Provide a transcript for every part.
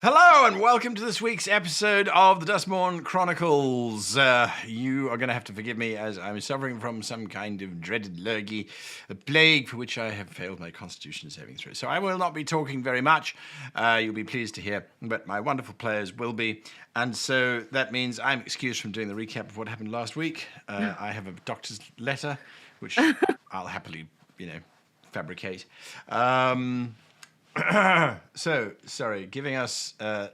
Hello and welcome to this week's episode of the Duskmourn Chronicles. You are going to have to forgive me as I'm suffering from some kind of dreaded lurgy, a plague for which I have failed my constitution saving throw. So I will not be talking very much. You'll be pleased to hear, but my wonderful players will be. And so that means I'm excused from doing the recap of what happened last week. I have a doctor's letter, which I'll happily, fabricate. So, sorry, giving us a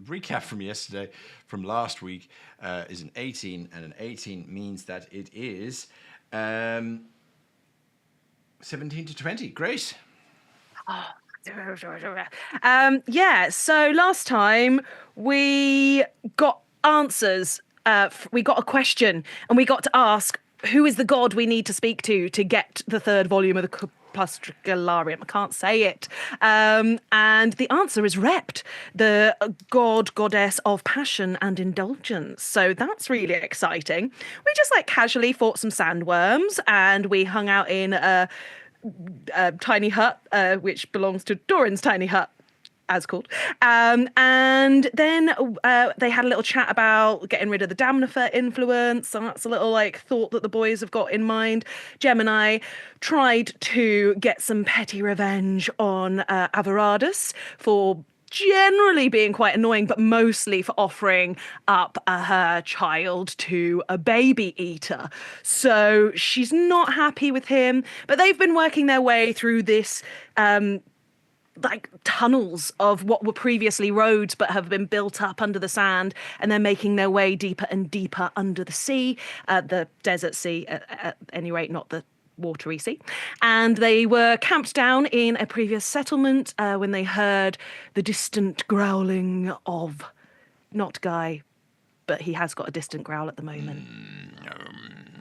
recap from yesterday, from last week, is an 18, and an 18 means that it is 17 to 20. Grace? So last time we got answers. We got a question, and we got to ask, who is the god we need to speak to get the third volume of the Plastricalarium? I can't say it. And the answer is Rept, the goddess of passion and indulgence. So that's really exciting. We just casually fought some sandworms, and we hung out in a tiny hut, which belongs to Doran's tiny hut, as called. And then they had a little chat about getting rid of the Damnifer influence. So that's a little thought that the boys have got in mind. Gemini tried to get some petty revenge on Avaradus for generally being quite annoying, but mostly for offering up her child to a baby eater. So she's not happy with him, but they've been working their way through this tunnels of what were previously roads but have been built up under the sand, and they're making their way deeper and deeper under the sea, the desert sea at any rate, not the watery sea. And they were camped down in a previous settlement when they heard the distant growling of, not Guy, but he has got a distant growl at the moment.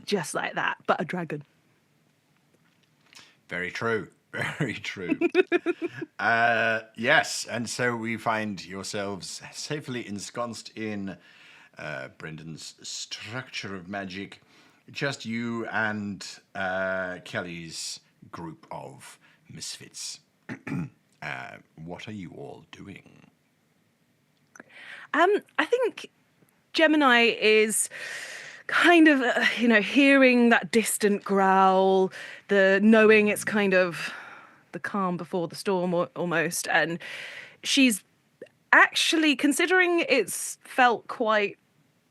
Just like that, but a dragon. Very true. Very true. Yes, and so we find yourselves safely ensconced in Brendan's structure of magic. Just you and Kelly's group of misfits. What are you all doing? I think Gemini is kind of, hearing that distant growl, the knowing it's kind of the calm before the storm almost. And she's actually, considering it's felt quite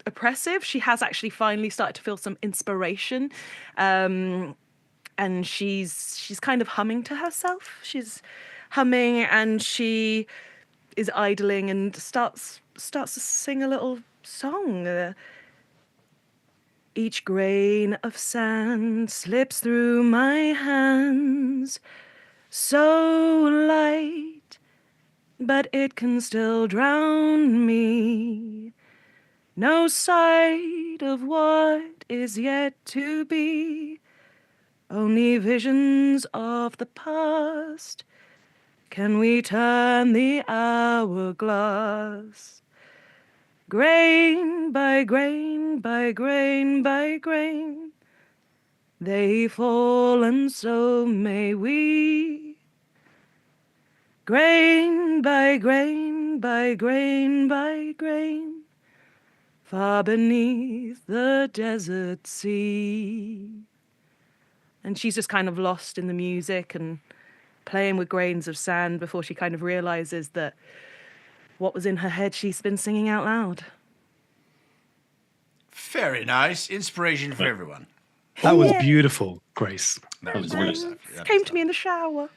oppressive, she has actually finally started to feel some inspiration. And she's kind of humming to herself. She's humming and she is idling and starts to sing a little song. Each grain of sand slips through my hands, so light, but it can still drown me. No sight of what is yet to be, only visions of the past. Can we turn the hourglass? Grain by grain by grain by grain, they fall and so may we. Grain by grain by grain by grain, far beneath the desert sea. And she's just kind of lost in the music and playing with grains of sand before she kind of realizes that what was in her head, she's been singing out loud. Very nice. Inspiration for everyone. That was beautiful, Grace. That was It came to me in the shower.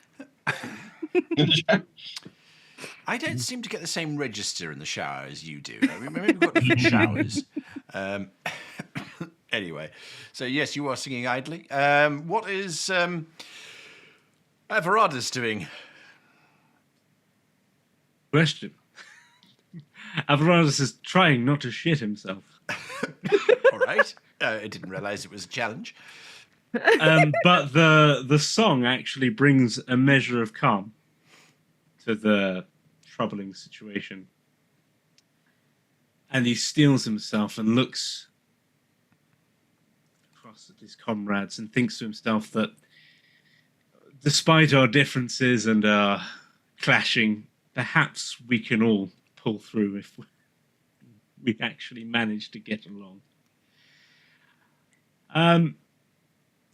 I don't seem to get the same register in the shower as you do. I mean, maybe we've got different showers. Anyway, so yes, you are singing idly. What is Avaradus doing? Question. Avaradus is trying not to shit himself. All right. I didn't realize it was a challenge. But the song actually brings a measure of calm to the troubling situation. And he steels himself and looks across at his comrades and thinks to himself that despite our differences and our clashing perhaps we can all pull through if we actually manage to get along.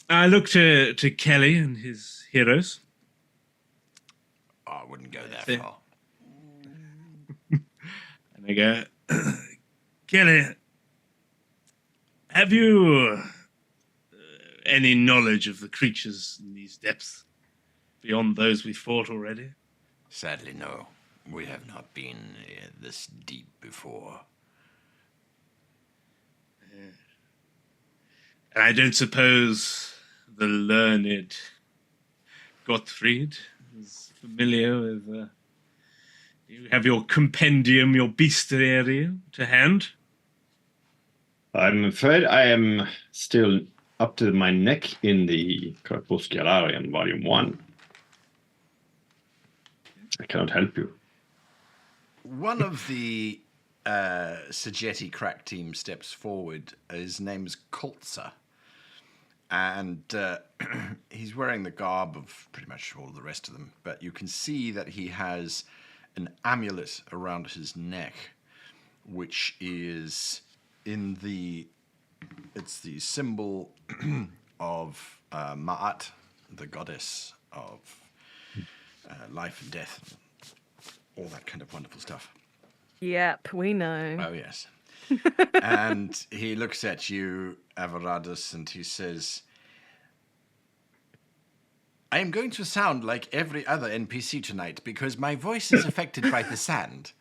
I look to Kelly and his heroes. Oh, I wouldn't go that That's it. far. And I go, Kelly, have you any knowledge of the creatures in these depths beyond those we fought already? Sadly, no. We have not been this deep before. And I don't suppose the learned Gottfried is familiar with... you have your compendium, your bestiary to hand? I'm afraid I am still up to my neck in the Crepuscularian Volume 1. I cannot help you. One of the Sagetti crack team steps forward. His name is Koltzer. And he's wearing the garb of pretty much all the rest of them. But you can see that he has an amulet around his neck, which is it's the symbol of Ma'at, the goddess of life and death, all that kind of wonderful stuff. Yep, we know. Oh, yes. And he looks at you, Avaradus, and he says, I am going to sound like every other NPC tonight because my voice is affected by the sand.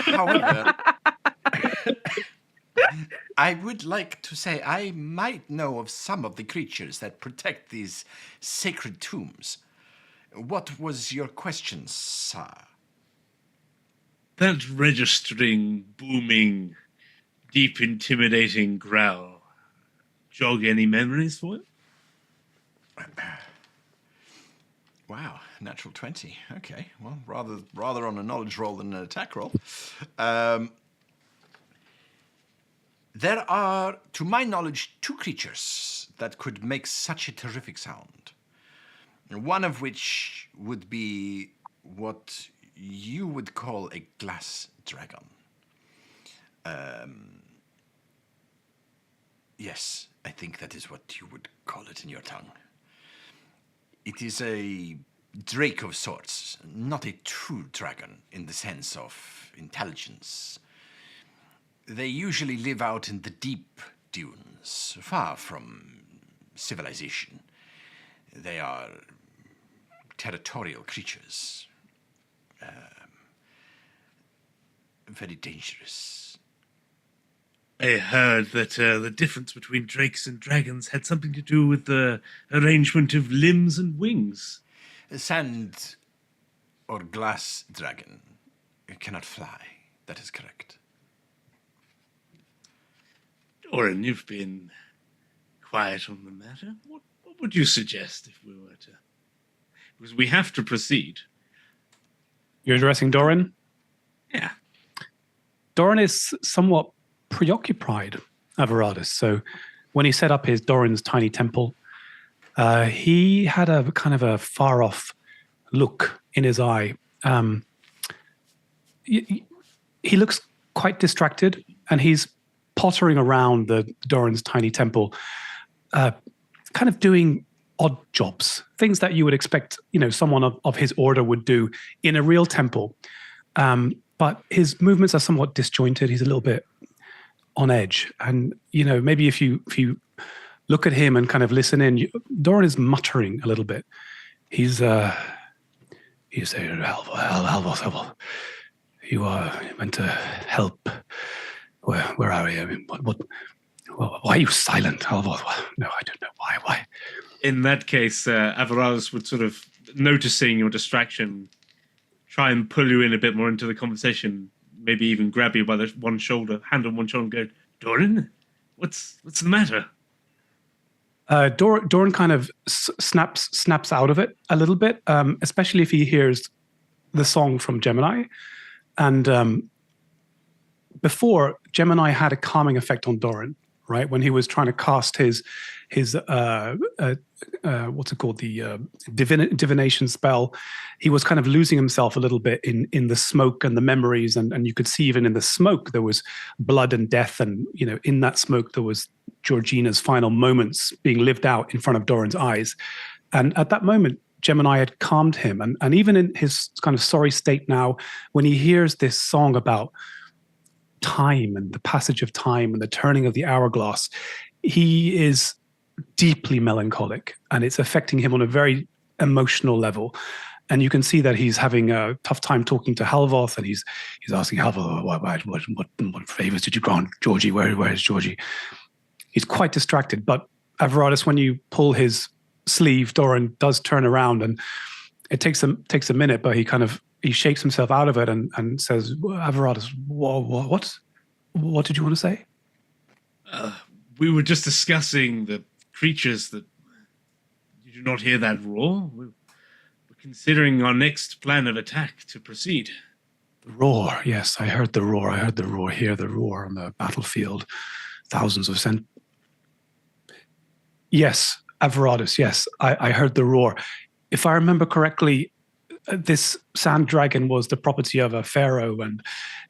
However, I would like to say I might know of some of the creatures that protect these sacred tombs. What was your question, sir? That registering, booming, deep, intimidating growl jog any memories for you? Wow, natural 20. Okay, well, rather on a knowledge roll than an attack roll. There are, to my knowledge, 2 creatures that could make such a terrific sound. One of which would be what you would call a glass dragon. Yes, I think that is what you would call it in your tongue. It is a drake of sorts, not a true dragon in the sense of intelligence. They usually live out in the deep dunes, far from civilization. They are territorial creatures. Very dangerous. I heard that the difference between drakes and dragons had something to do with the arrangement of limbs and wings. A sand or glass dragon cannot fly. That is correct. Doran, you've been quiet on the matter. What would you suggest if we were to... Because we have to proceed. You're addressing Doran? Yeah. Doran is somewhat preoccupied, Avaradus. So when he set up his Doran's tiny temple, he had a kind of a far-off look in his eye. He looks quite distracted, and he's pottering around the Doran's tiny temple, kind of doing odd jobs, things that you would expect, someone of his order would do in a real temple. But his movements are somewhat disjointed. He's a little bit on edge. And, maybe if you look at him and kind of listen in, Doran is muttering a little bit. He's saying, Halvor, you are meant to help. Where are we? I mean, why are you silent, Halvor? No, I don't know. Why? In that case, Avaraz would sort of, noticing your distraction, try and pull you in a bit more into the conversation, maybe even grab you by the one shoulder, hand on one shoulder and go, Doran, what's the matter? Doran kind of snaps out of it a little bit, especially if he hears the song from Gemini. And before, Gemini had a calming effect on Doran. right? When he was trying to cast his what's it called, the divination spell, he was kind of losing himself a little bit in the smoke and the memories, and you could see even in the smoke there was blood and death, and in that smoke there was Georgina's final moments being lived out in front of Doran's eyes. And at that moment, Gemini had calmed him, and even in his kind of sorry state now, when he hears this song about time and the passage of time and the turning of the hourglass, he is deeply melancholic, and it's affecting him on a very emotional level. And you can see that he's having a tough time talking to Halvoth, and he's asking Halvoth, what favors did you grant Georgie? Where is Georgie? He's quite distracted. But Averatus, when you pull his sleeve, Doran does turn around, and it takes a minute, but he shakes himself out of it and says, Averatus, what did you want to say? We were just discussing the creatures that... Did you not hear that roar? We're considering our next plan of attack to proceed. The roar, yes, I heard the roar. I heard the roar here, the roar on the battlefield. Thousands of Yes, Averatus, yes, I heard the roar. If I remember correctly, this sand dragon was the property of a pharaoh, and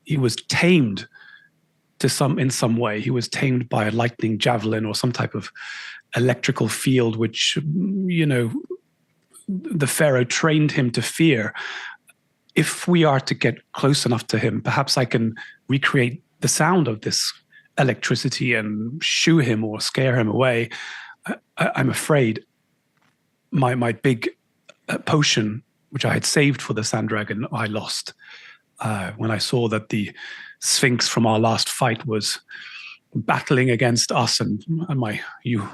he was tamed in some way. He was tamed by a lightning javelin or some type of electrical field, which, the pharaoh trained him to fear. If we are to get close enough to him, perhaps I can recreate the sound of this electricity and shoo him or scare him away. I'm afraid my big potion, which I had saved for the sand dragon, I lost when I saw that the Sphinx from our last fight was battling against us, and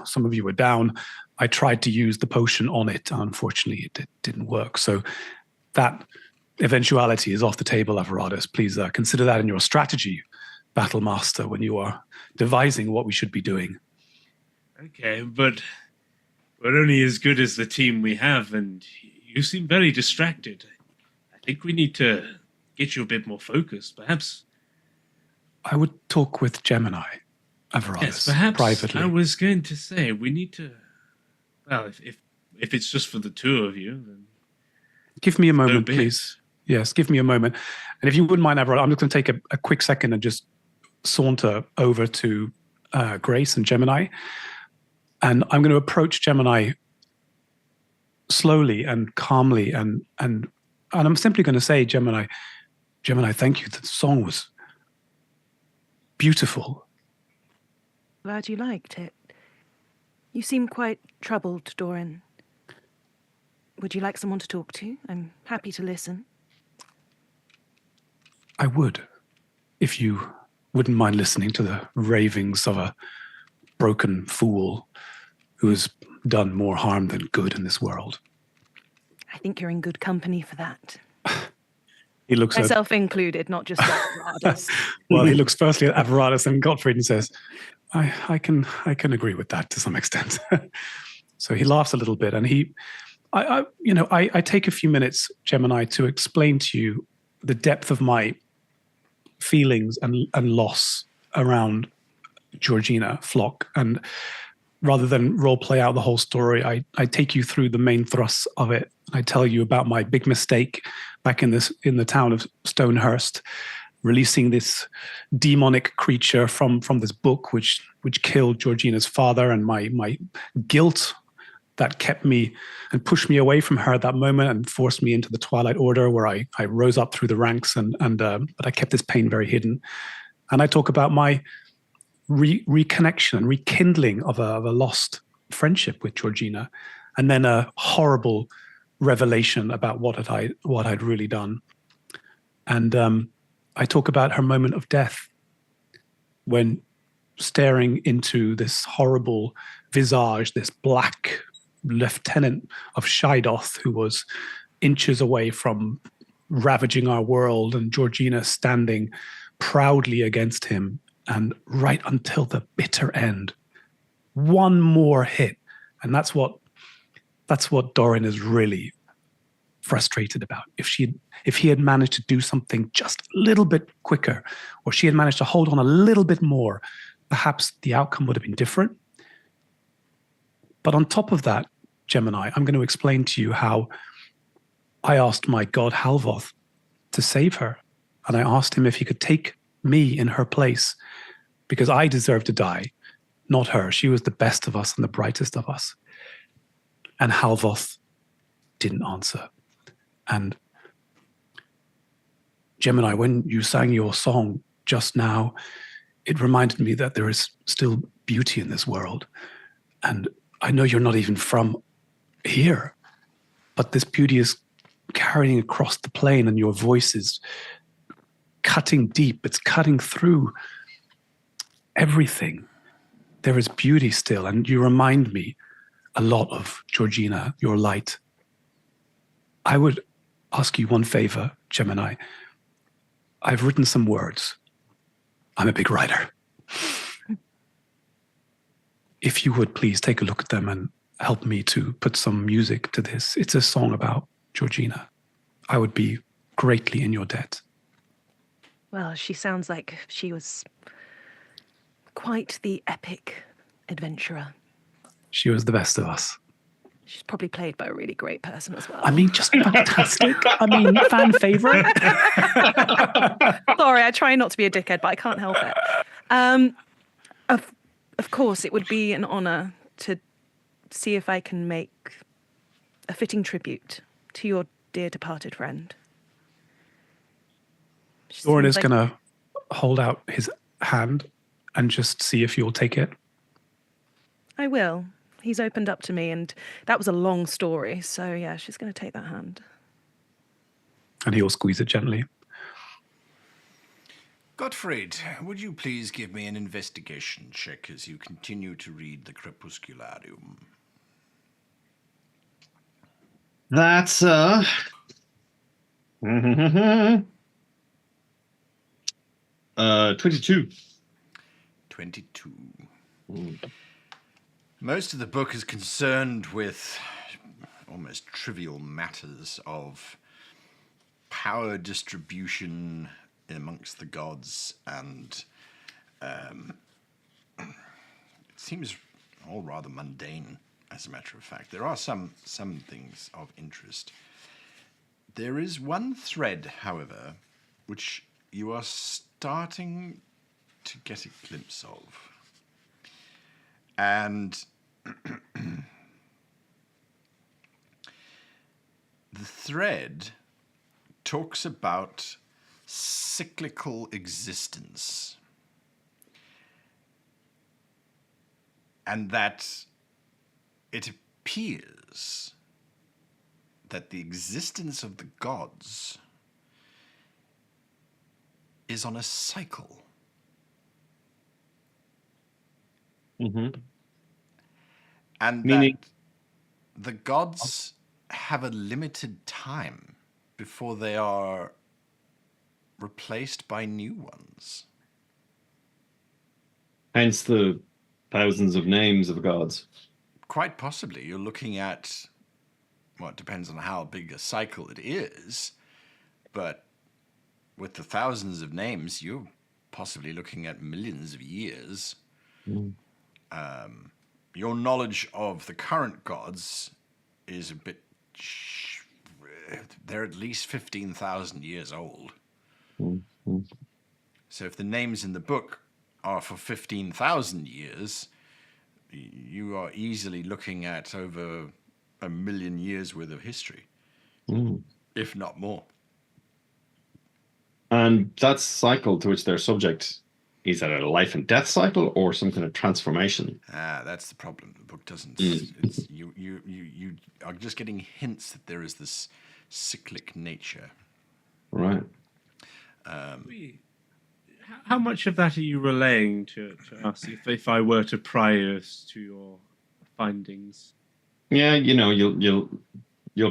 some of you were down. I tried to use the potion on it. Unfortunately, it didn't work. So that eventuality is off the table, Averatus. Please consider that in your strategy, Battle Master, when you are devising what we should be doing. Okay, but we're only as good as the team we have, and you seem very distracted. I think we need to get you a bit more focused, perhaps. I would talk with Gemini, Averatus, yes, perhaps privately. I was going to say, we need to... Well, if it's just for the two of you, then... Give me a moment, please. Yes, give me a moment. And if you wouldn't mind, Averatus, I'm just going to take a quick second and just saunter over to Grace and Gemini. And I'm going to approach Gemini slowly and calmly, and I'm simply going to say, Gemini, thank you. The song was beautiful. Glad you liked it. You seem quite troubled, Doran. Would you like someone to talk to? I'm happy to listen. I would, if you wouldn't mind listening to the ravings of a broken fool who has done more harm than good in this world. I think you're in good company for that. He looks Myself included, not just Averatus. Well, he looks firstly at Averatus and Gottfried and says, I can agree with that to some extent. So he laughs a little bit, and I take a few minutes, Gemini, to explain to you the depth of my feelings and loss around Georgina Flock. And rather than role play out the whole story, I take you through the main thrusts of it. I tell you about my big mistake back in the town of Stonehurst, releasing this demonic creature from this book which killed Georgina's father, and my guilt that kept me and pushed me away from her at that moment and forced me into the Twilight Order, where I rose up through the ranks, but I kept this pain very hidden. And I talk about my reconnection and rekindling of a lost friendship with Georgina, and then a horrible revelation about what I'd really done. And I talk about her moment of death, when staring into this horrible visage, this black lieutenant of Shidoth, who was inches away from ravaging our world, and Georgina standing proudly against him. And right until the bitter end, one more hit. And that's what Doran is really frustrated about. If he had managed to do something just a little bit quicker, or she had managed to hold on a little bit more, perhaps the outcome would have been different. But on top of that, Gemini, I'm going to explain to you how I asked my god Halvoth to save her. And I asked him if he could take me in her place, because I deserve to die, not her. She was the best of us and the brightest of us. And Halvoth didn't answer. And Gemini, when you sang your song just now, it reminded me that there is still beauty in this world. And I know you're not even from here, but this beauty is carrying across the plain, and your voice is cutting deep. It's cutting through everything. There is beauty still, and you remind me a lot of Georgina, your light. I would ask you one favor, Gemini. I've written some words. I'm a big writer. If you would please take a look at them and help me to put some music to this. It's a song about Georgina. I would be greatly in your debt. Well, she sounds like she was quite the epic adventurer. She was the best of us. She's probably played by a really great person as well. I mean, just fantastic. I mean, fan favorite. Sorry, I try not to be a dickhead, but I can't help it. Of course, it would be an honour to see if I can make a fitting tribute to your dear departed friend. Doran is going to hold out his hand and just see if you'll take it. I will. He's opened up to me, and that was a long story. So, yeah, she's going to take that hand. And he'll squeeze it gently. Gottfried, would you please give me an investigation check as you continue to read the Crepuscularium? That's 22. 22. Most of the book is concerned with almost trivial matters of power distribution amongst the gods, and it seems all rather mundane, as a matter of fact. There are some things of interest. There is one thread, however, which you are starting to get a glimpse of. And the thread talks about cyclical existence, and that it appears that the existence of the gods is on a cycle. Mm-hmm. And Meaning? that the gods have a limited time before they are replaced by new ones. Hence the thousands of names of gods. Quite possibly. You're looking at, well, it depends on how big a cycle it is, but with the thousands of names, you're possibly looking at millions of years. Mm. Your knowledge of the current gods is a bit... they're at least 15,000 years old. Mm. So if the names in the book are for 15,000 years, you are easily looking at over 1 million years worth of history, if not more. And that cycle to which they're subject, is that a life and death cycle or some kind of transformation? That's the problem. The book doesn't. It's, you are just getting hints that there is this cyclic nature. Right. How much of that are you relaying to us if I were to pry us to your findings? Yeah, you know, you'll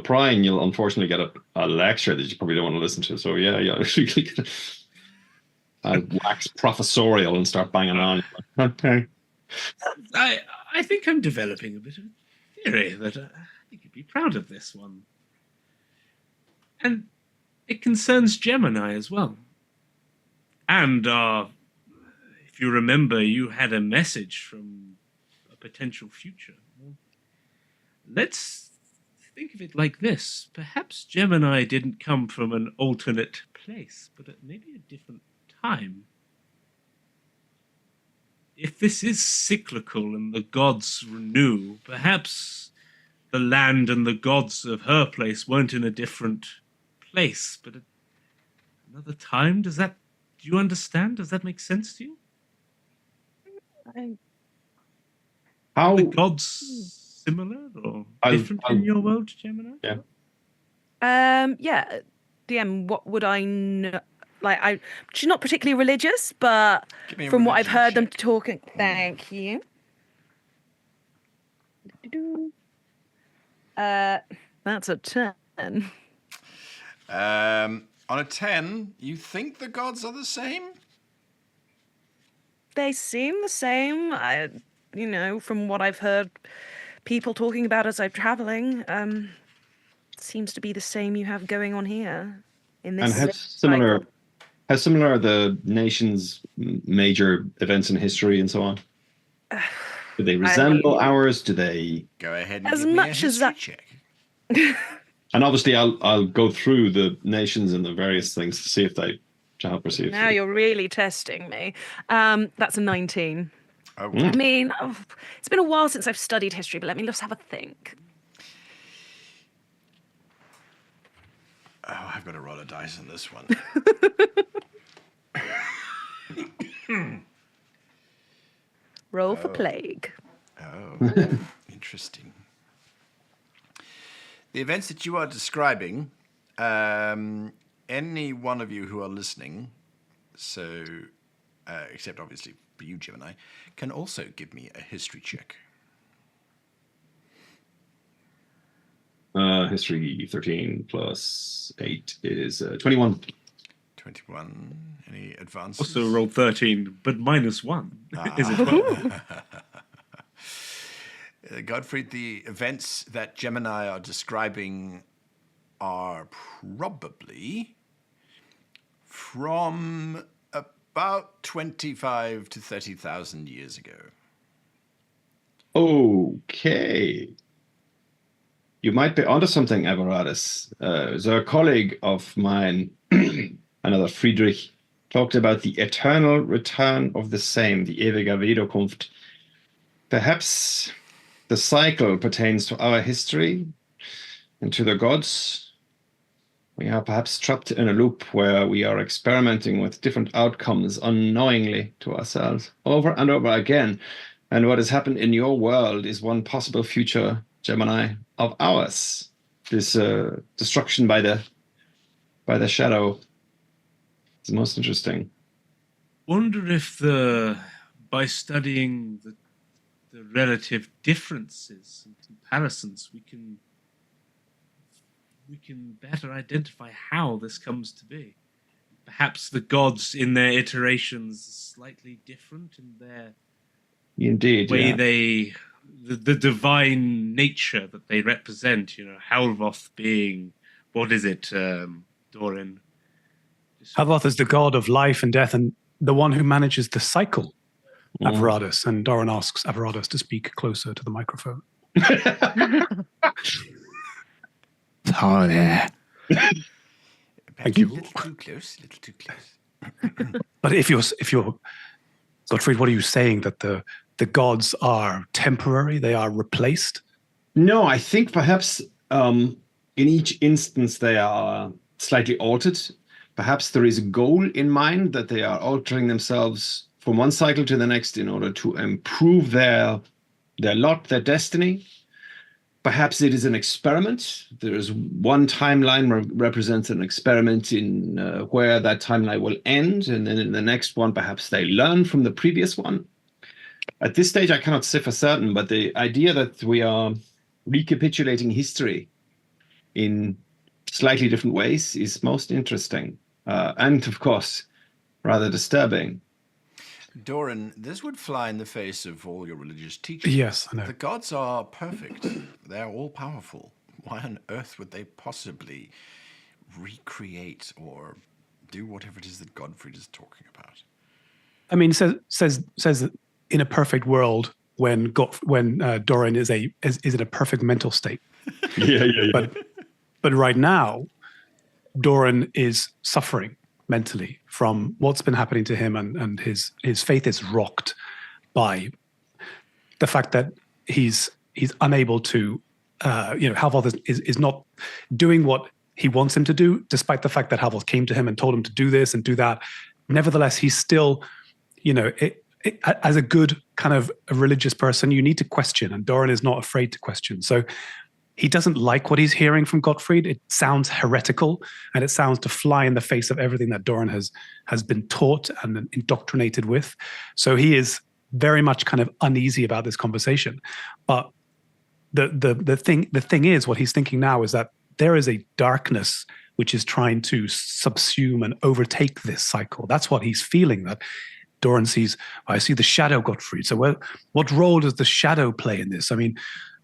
pry and you'll unfortunately get a lecture that you probably don't want to listen to. So yeah. I wax professorial and start banging on. Okay. I think I'm developing a bit of theory that I think you'd be proud of this one. And it concerns Gemini as well. And if if you remember, you had a message from a potential future. Well, let's think of it like this. Perhaps Gemini didn't come from an alternate place, but at maybe a different time. If this is cyclical and the gods renew, perhaps the land and the gods of her place weren't in a different place, but at another time. Do you understand? Does that make sense to you? How Are the gods similar or different in your world, Gemini? Yeah. DM, what would I know? Like, she's not particularly religious, but Give me a from what I've religion heard them check. talking. Thank you. That's a 10. On a 10, you think the gods are the same? They seem the same. From what I've heard people talking about as I'm traveling, seems to be the same you have going on here in this. And how similar are the nation's major events in history and so on? Do they resemble ours? Do they? Go ahead and As give me a much as history that- check. And obviously, I'll go through the nations and the various things to see if they to help perceive. Now you're really testing me. That's a 19. Oh, I mean, it's been a while since I've studied history, but let me just have a think. Oh, I've got to roll a dice on this one. Roll for plague. Oh, interesting. The events that you are describing, any one of you who are listening, so except obviously for you, Gemini, can also give me a history check. History 13 plus 8 is 21. 21. Any advances? Also rolled 13, but minus 1 is it 12? Godfrey, the events that Gemini are describing are probably from about 25 to 30,000 years ago. Okay. You might be onto something, Everardus. So a colleague of mine, another Friedrich, talked about the eternal return of the same, the ewige Wiederkunft. Perhaps the cycle pertains to our history and to the gods. We are perhaps trapped in a loop where we are experimenting with different outcomes unknowingly to ourselves over and over again. And what has happened in your world is one possible future, Gemini, of ours. This destruction by the shadow is most interesting. Wonder if by studying the relative differences and comparisons, we can better identify how this comes to be. Perhaps the gods in their iterations are slightly different in their way the divine nature that they represent, Halvoth being, what is it, Doran? Halvoth is the god of life and death and the one who manages the cycle, Averadus. And Doran asks Averadus to speak closer to the microphone. Sorry. Thank you. A little too close. But if you're Gottfried, what are you saying? That the gods are temporary? They are replaced? No, I think perhaps in each instance they are slightly altered. Perhaps there is a goal in mind that they are altering themselves from one cycle to the next in order to improve their lot, their destiny. Perhaps it is an experiment. There is one timeline represents an experiment in where that timeline will end, and then in the next one, perhaps they learn from the previous one. At this stage, I cannot say for certain, but the idea that we are recapitulating history in slightly different ways is most interesting, and of course, rather disturbing. Doran, this would fly in the face of all your religious teachings. Yes, I know. The gods are perfect. They're all powerful. Why on earth would they possibly recreate or do whatever it is that Godfrey is talking about? I mean, says that in a perfect world, when Doran is in a perfect mental state. Yeah. But right now, Doran is suffering mentally from what's been happening to him, and his faith is rocked by the fact that he's unable to, Halvoth is not doing what he wants him to do, despite the fact that Halvoth came to him and told him to do this and do that. Nevertheless, he's still, as a good kind of a religious person, you need to question, and Doran is not afraid to question. So he doesn't like what he's hearing from Gottfried. It sounds heretical, and it sounds to fly in the face of everything that Doran has been taught and indoctrinated with. So he is very much kind of uneasy about this conversation. But the thing is, what he's thinking now is that there is a darkness which is trying to subsume and overtake this cycle. That's what he's feeling, that Doran sees. I see the shadow, Gottfried. So what role does the shadow play in this? I mean,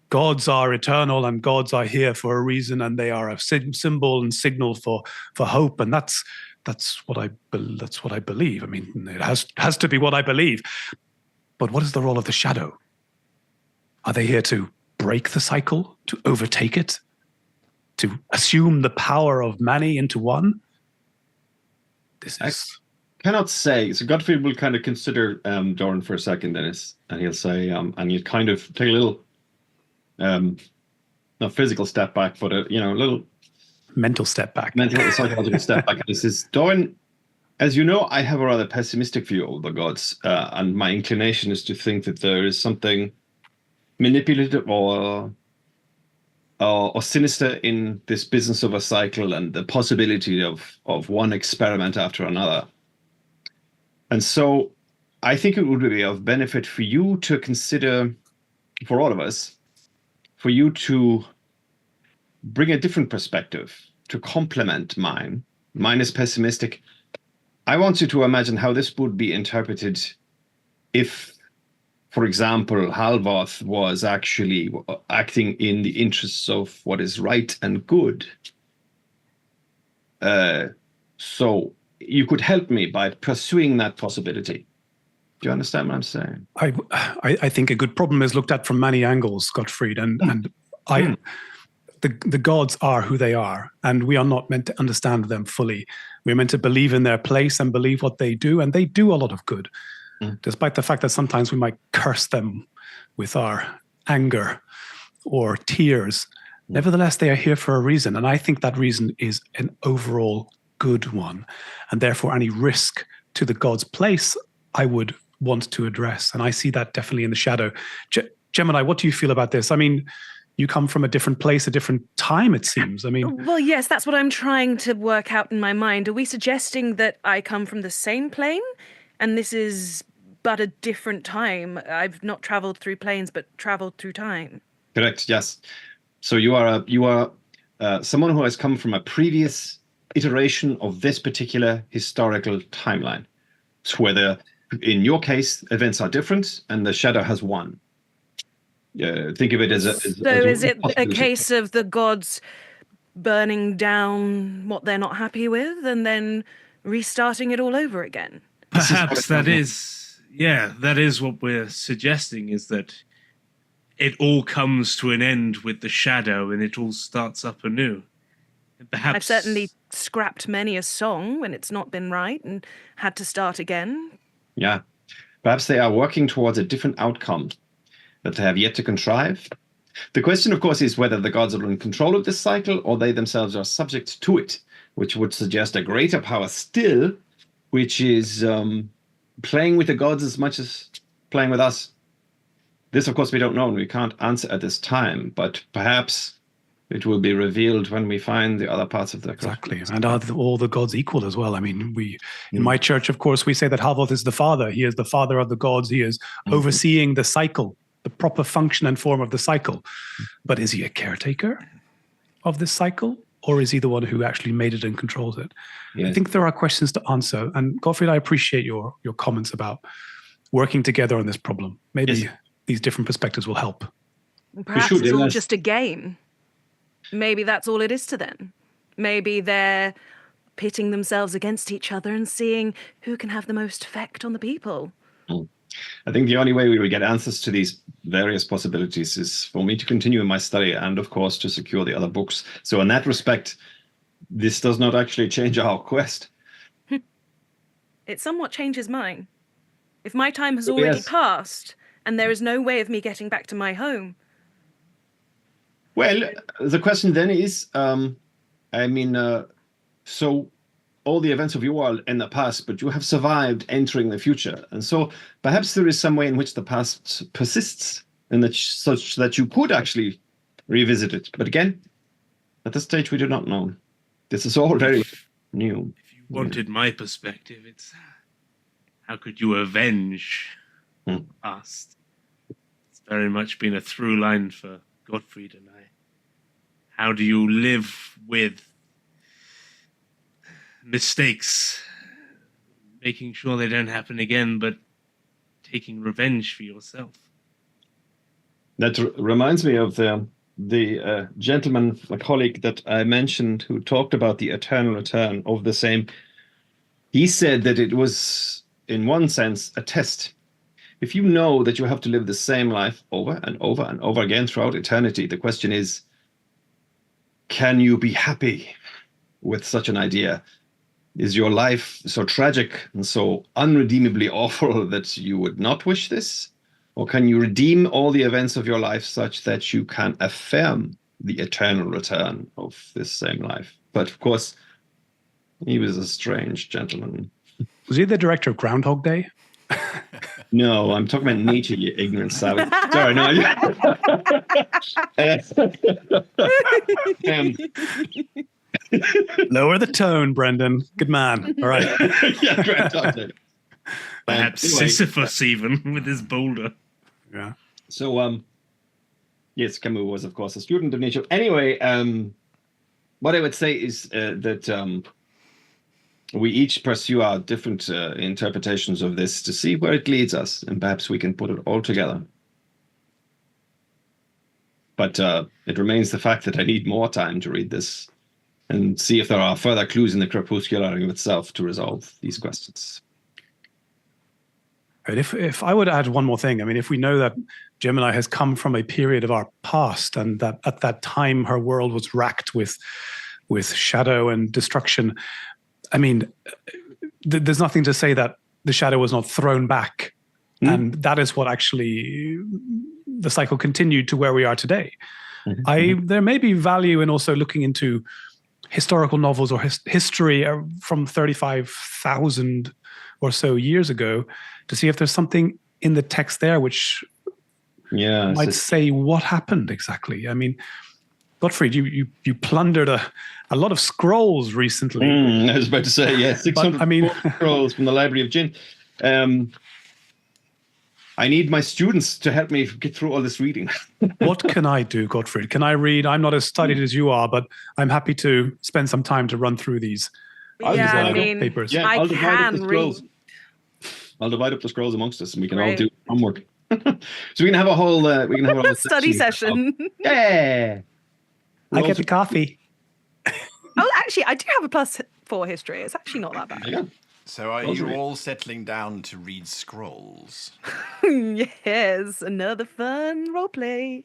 gods are eternal and gods are here for a reason, and they are a symbol and signal for hope. And that's what I believe. I mean, it has to be what I believe. But what is the role of the shadow? Are they here to break the cycle, to overtake it, to assume the power of many into one? I cannot say. So Gottfried will kind of consider Doran for a second, and he'll say, and he'll kind of take a little, not physical step back, but a little mental step back, mental psychological step back. This is Doran. As you know, I have a rather pessimistic view of the gods, and my inclination is to think that there is something manipulative or sinister in this business of a cycle and the possibility of one experiment after another. And so I think it would be of benefit for you to consider, for all of us, for you to bring a different perspective to complement mine. Mine is pessimistic. I want you to imagine how this would be interpreted if, for example, Halvoth was actually acting in the interests of what is right and good. So you could help me by pursuing that possibility. Do you understand what I'm saying? I think a good problem is looked at from many angles, Gottfried, the gods are who they are, and we are not meant to understand them fully. We're meant to believe in their place and believe what they do, and they do a lot of good, despite the fact that sometimes we might curse them with our anger or tears. Nevertheless, they are here for a reason, and I think that reason is an overall good one, and therefore any risk to the god's place I would want to address, and I see that definitely in the shadow. Gemini, what do you feel about this? I mean, you come from a different place, a different time, it seems. I mean, well, yes, that's what I'm trying to work out in my mind. Are we suggesting that I come from the same plane, and this is but a different time? I've not traveled through planes, but traveled through time. Correct. Yes. So you are someone who has come from a previous iteration of this particular historical timeline. So whether, in your case, events are different, and the shadow has won. Think of it as is it a case of the gods burning down what they're not happy with and then restarting it all over again? Perhaps that is what we're suggesting, is that it all comes to an end with the shadow and it all starts up anew. Perhaps I've certainly scrapped many a song when it's not been right and had to start again. Yeah. Perhaps they are working towards a different outcome that they have yet to contrive. The question, of course, is whether the gods are in control of this cycle or they themselves are subject to it, which would suggest a greater power still, which is playing with the gods as much as playing with us. This, of course, we don't know and we can't answer at this time, but perhaps it will be revealed when we find the other parts of the exactly. And are all the gods equal as well? I mean, in my church, of course, we say that Halvoth is the father. He is the father of the gods. He is overseeing the cycle, the proper function and form of the cycle. But is he a caretaker of this cycle, or is he the one who actually made it and controls it? Yes. I think there are questions to answer. And Gottfried, I appreciate your comments about working together on this problem. Maybe these different perspectives will help. Perhaps it's all just a game. Maybe that's all it is to them. Maybe they're pitting themselves against each other and seeing who can have the most effect on the people. I think the only way we will get answers to these various possibilities is for me to continue in my study and, of course, to secure the other books. So in that respect, this does not actually change our quest. It somewhat changes mine. If my time has already passed and there is no way of me getting back to my home. Well, the question then is, so all the events of your world in the past, but you have survived entering the future. And so perhaps there is some way in which the past persists and that such that you could actually revisit it. But again, at this stage, we do not know. This is all very new. If you wanted my perspective, it's how could you avenge the past? It's very much been a through line for Gottfried and I. How do you live with mistakes, making sure they don't happen again, but taking revenge for yourself? That reminds me of the gentleman, a colleague that I mentioned, who talked about the eternal return of the same. He said that it was, in one sense, a test. If you know that you have to live the same life over and over and over again throughout eternity, the question is, can you be happy with such an idea? Is your life so tragic and so unredeemably awful that you would not wish this? Or can you redeem all the events of your life such that you can affirm the eternal return of this same life? But of course, he was a strange gentleman. Was he the director of Groundhog Day? No, I'm talking about nature, you ignorant savage. Sorry, no. Lower the tone, Brendan. Good man. All right. Yeah, fantastic. Perhaps Anyway, Sisyphus even with his boulder. Yeah. So, yes, Camus was, of course, a student of nature. Anyway, what I would say is that we each pursue our different interpretations of this to see where it leads us, and perhaps we can put it all together. But it remains the fact that I need more time to read this and see if there are further clues in the crepuscular of itself to resolve these questions. And if I would add one more thing, I mean, if we know that Gemini has come from a period of our past and that at that time her world was racked with shadow and destruction, I mean, there's nothing to say that the shadow was not thrown back. And that is what actually the cycle continued to where we are today. There may be value in also looking into historical novels or history from 35,000 or so years ago to see if there's something in the text there which might say what happened exactly. I mean, Gottfried, you plundered a lot of scrolls recently. I was about to say, yeah, 600 scrolls from the Library of Jinn. I need my students to help me get through all this reading. What can I do, Gottfried? Can I read? I'm not as studied as you are, but I'm happy to spend some time to run through these papers. Yeah, I can read. I'll divide up the scrolls amongst us, and we can all do homework. So we can have a whole study session. Yeah. I get the coffee. Oh, actually, I do have a +4 history. It's actually not that bad. Yeah. So are you all settling down to read scrolls? Yes, another fun roleplay.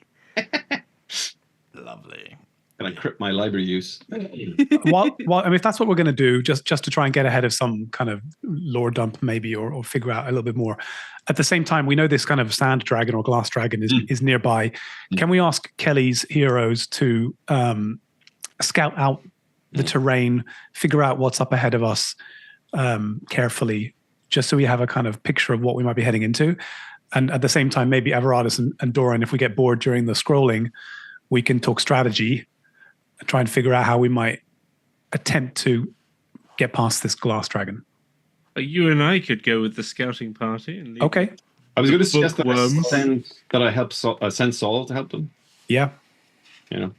Lovely. Can I crypt my library use? Well, I mean, if that's what we're going to do, just to try and get ahead of some kind of lore dump maybe, or figure out a little bit more. At the same time, we know this kind of sand dragon or glass dragon is nearby. Can we ask Kelly's heroes to scout out the terrain, figure out what's up ahead of us carefully, just so we have a kind of picture of what we might be heading into? And at the same time, maybe Everardus and Doran, if we get bored during the scrolling, we can talk strategy, try and figure out how we might attempt to get past this glass dragon. You and I could go with the scouting party. And leave. Okay. I was going to suggest that Bookworms. I send Saul to help them. Yeah. You know.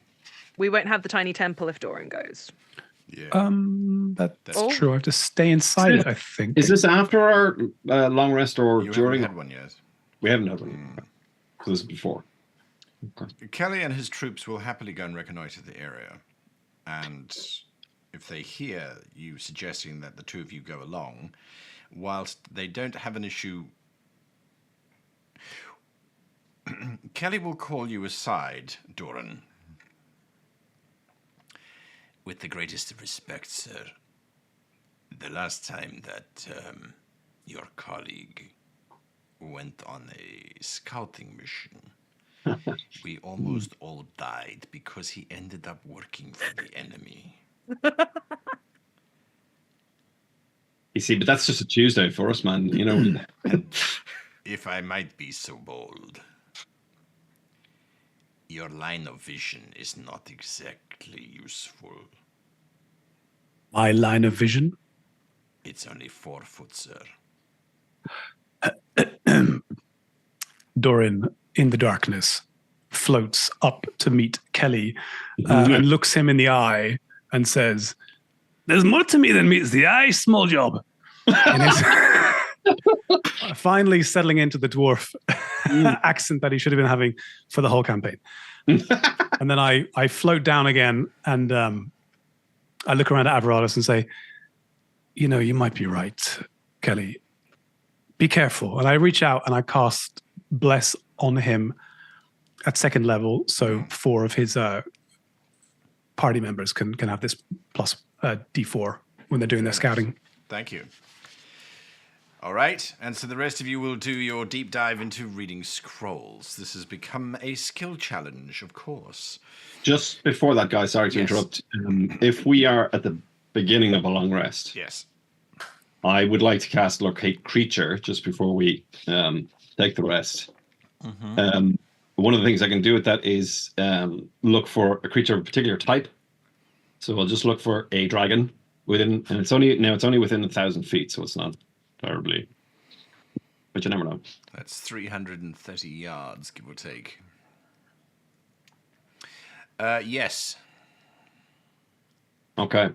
We won't have the tiny temple if Doran goes. Yeah. That's true. I have to stay inside it, I think. Is this after our long rest or during? Haven't had one yet. We haven't had one. So this is before. Okay. Kelly and his troops will happily go and reconnoiter the area. And if they hear you suggesting that the two of you go along, whilst they don't have an issue, Kelly will call you aside, Doran. With the greatest of respect, sir, the last time that your colleague went on a scouting mission, we almost all died because he ended up working for the enemy. You see, but that's just a Tuesday for us, man. You know. And if I might be so bold, your line of vision is not exactly useful. My line of vision? It's only 4 foot, sir. Doran, in the darkness, floats up to meet Kelly and looks him in the eye and says, "There's more to me than meets the eye, small job." And he's finally settling into the dwarf accent that he should have been having for the whole campaign. And then I float down again and I look around at Averatus and say, "You know, you might be right, Kelly. Be careful." And I reach out and I cast Bless on him at 2nd level, so 4 of his party members can have this plus D4 when they're doing their scouting. Thank you. All right, and so the rest of you will do your deep dive into reading scrolls. This has become a skill challenge, of course. Just before that, guys, sorry to interrupt. If we are at the beginning of a long rest, Yes. I would like to cast Locate Creature just before we take the rest. One of the things I can do with that is look for a creature of a particular type. So I'll just look for a dragon within, and it's only within 1,000 feet, so it's not terribly, but you never know. That's 330 yards, give or take. Yes. Okay.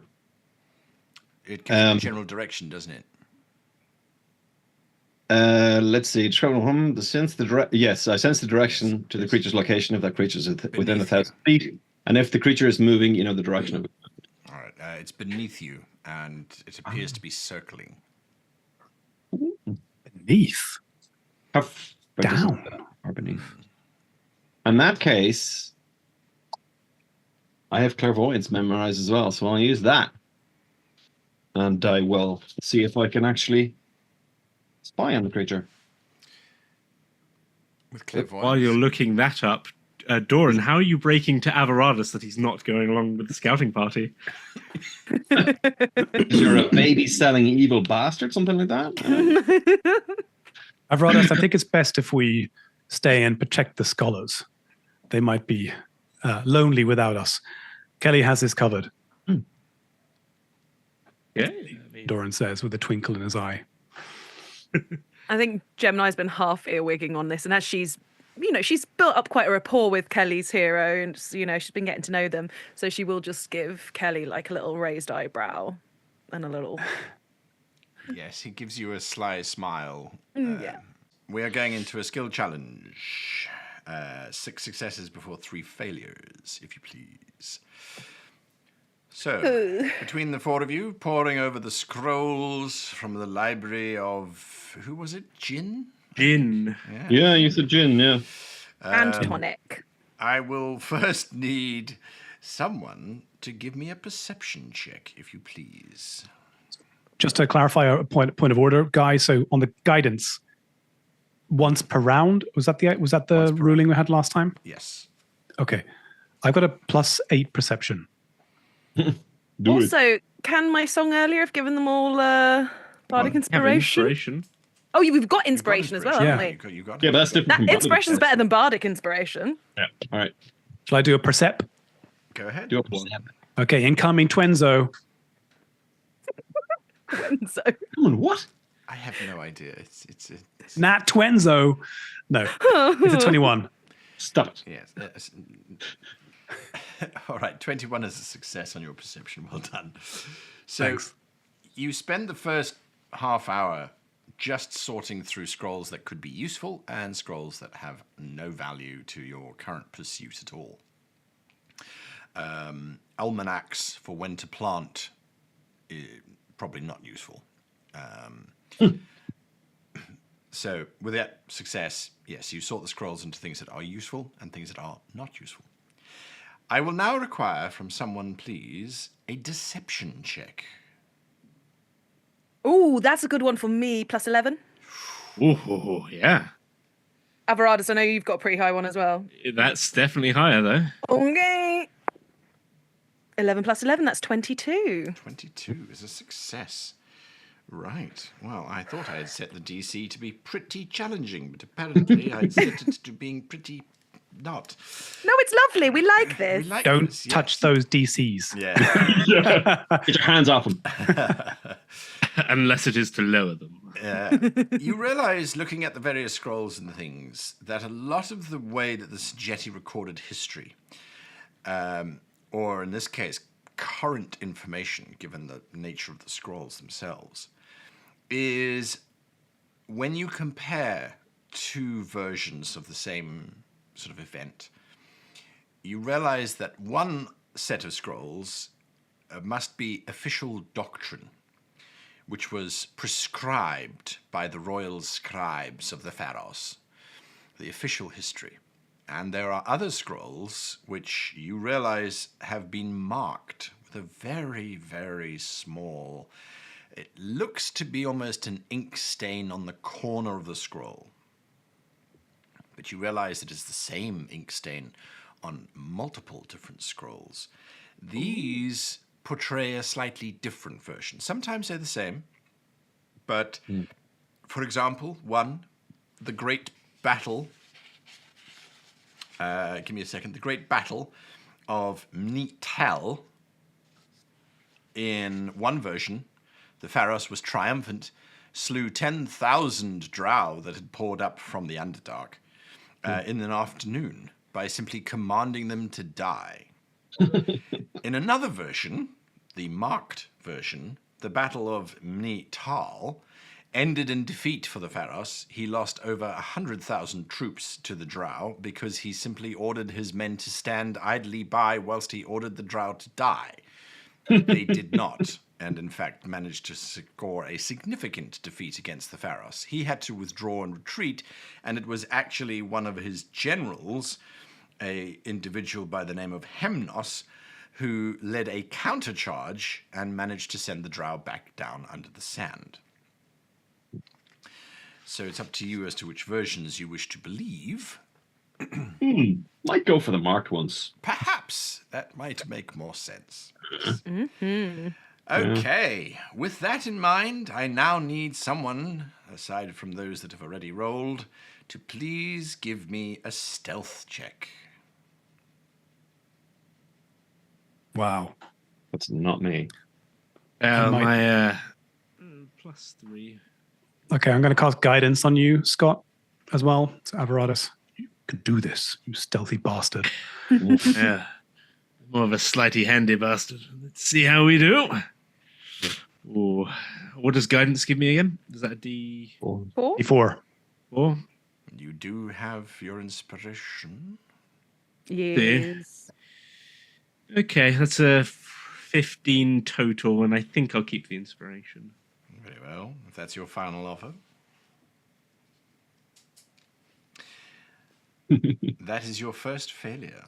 It gives you general direction, doesn't it? Let's see. Yes, I sense the direction to the creature's location if that creature is within 1,000 feet, and if the creature is moving, you know the direction of it. All right. It's beneath you, and it appears to be circling. Beneath. Down. Or beneath. In that case, I have clairvoyance memorized as well, so I'll use that. And I will see if I can actually spy on the creature. With clairvoyance. While you're looking that up, Doran, how are you breaking to Averatus that he's not going along with the scouting party? You're a baby selling evil bastard, something like that? Averatus, I think it's best if we stay and protect the scholars. They might be lonely without us. Kelly has this covered. Yeah. Doran says with a twinkle in his eye. I think Gemini's been half earwigging on this, and as she's built up quite a rapport with Kelly's hero, and she's been getting to know them, so she will just give Kelly like a little raised eyebrow and a little. Yes, he gives you a sly smile. Yeah. We are going into a skill challenge. 6 successes before 3 failures, if you please. So, between the 4 of you, poring over the scrolls from the library of, who was it? Jinn? Jinn. Yeah, you said Jinn, yeah. And tonic. I will first need someone to give me a perception check, if you please. Just to clarify a point of order, guys. So on the guidance, once per round, was that the ruling we had last time? Yes. Okay, I've got a +8 perception. Also, can my song earlier have given them all bardic inspiration? Oh, we've got inspiration as well, haven't we? You got Yeah, but that's different. That inspiration's better than bardic inspiration. Yeah. All right. Shall I do a percept? Go ahead. Do a percept. Okay, incoming Twenzo. So. Come on, what? I have no idea. It's Nat Twenzo. No, it's a 21. Stop it. Yes. All right, 21 is a success on your perception. Well done. So Thanks. You spend the first half hour just sorting through scrolls that could be useful and scrolls that have no value to your current pursuit at all. almanacs for when to plant, probably not useful. So with that success, yes, you sort the scrolls into things that are useful and things that are not useful. I will now require from someone, please, a deception check. Ooh, that's a good one for me. Plus 11. Oh, yeah. Avaradis, I know you've got a pretty high one as well. That's definitely higher, though. Okay. 11 plus 11, that's 22. 22 is a success. Right. Well, I thought I had set the DC to be pretty challenging, but apparently I'd set it to being pretty not. No, it's lovely. We like this. We like Don't this, touch yes. those DCs. Yeah. Get your hands off them. Unless it is to lower them. You realize, looking at the various scrolls and things, that a lot of the way that the Sejeti recorded history, or in this case, current information, given the nature of the scrolls themselves, is when you compare two versions of the same sort of event, you realize that one set of scrolls must be official doctrine, which was prescribed by the royal scribes of the Pharos, the official history. And there are other scrolls which you realize have been marked with a very, very small, it looks to be almost an ink stain on the corner of the scroll. But you realize it is the same ink stain on multiple different scrolls. These portray a slightly different version. Sometimes they're the same, but for example, one, the Great Battle. Give me a second. The Great Battle of Mnitel. In one version, the Pharos was triumphant, slew 10,000 drow that had poured up from the Underdark in an afternoon by simply commanding them to die. In another version, the marked version, the Battle of Mnital ended in defeat for the Pharos. He lost over 100,000 troops to the drow because he simply ordered his men to stand idly by whilst he ordered the drow to die. They did not, and in fact managed to score a significant defeat against the Pharos. He had to withdraw and retreat, and it was actually one of his generals, an individual by the name of Hemnos, who led a countercharge and managed to send the drow back down under the sand. So it's up to you as to which versions you wish to believe. Might go for the marked ones. Perhaps that might make more sense. Okay, with that in mind, I now need someone, aside from those that have already rolled, to please give me a stealth check. Wow. That's not me. My +3. Okay, I'm going to cast guidance on you, Scott, as well. So Avaradis, you can do this, you stealthy bastard. Yeah. More of a sleighty handy bastard. Let's see how we do. Ooh. What does guidance give me again? Is that a D4? 4? E4. You do have your inspiration. Yes. Okay, that's a 15 total, and I think I'll keep the inspiration. Very well, if that's your final offer. That is your first failure.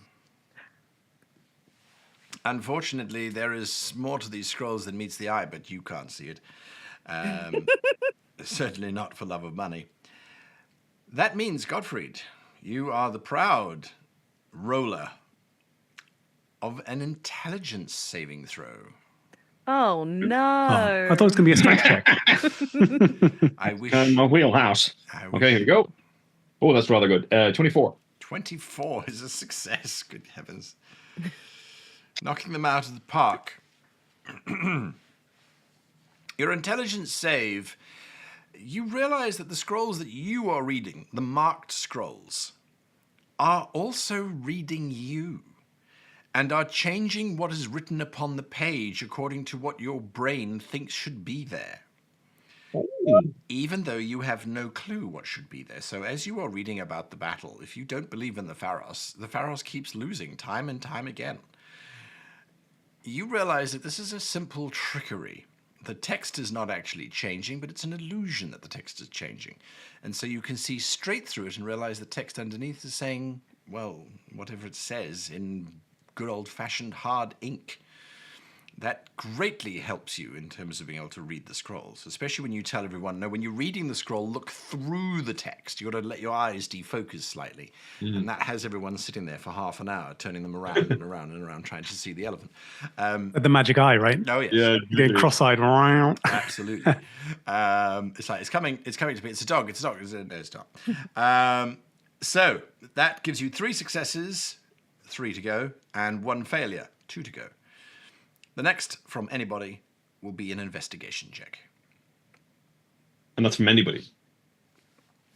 Unfortunately, there is more to these scrolls than meets the eye, but you can't see it. Certainly not for love of money. That means, Gottfried, you are the proud roller of an intelligence saving throw. Oh, no. Oh, I thought it was going to be a strength check. I wish. My wheelhouse. I wish. Okay, here we go. Oh, that's rather good. 24. 24 is a success. Good heavens. Knocking them out of the park. Your intelligence save, you realize that the scrolls that you are reading, the marked scrolls, are also reading you and are changing what is written upon the page according to what your brain thinks should be there. Oh. Even though you have no clue what should be there. So as you are reading about the battle, if you don't believe in the Pharos keeps losing time and time again. you realize that this is a simple trickery. The text is not actually changing, but it's an illusion that the text is changing. And so you can see straight through it and realize the text underneath is saying, well, whatever it says in good old-fashioned hard ink. That greatly helps you in terms of being able to read the scrolls, especially when you tell everyone, no, when you're reading the scroll, look through the text. You've got to let your eyes defocus slightly. And that has everyone sitting there for half an hour, turning them around and around and around, trying to see the elephant. The magic eye, right? Oh, yes. Yeah, Getting cross-eyed. Absolutely. It's like, it's coming to me. It's a dog. No, it's not. So that gives you 3 successes, 3 to go, and 1 failure, 2 to go. The next from anybody will be an investigation check. And that's from anybody.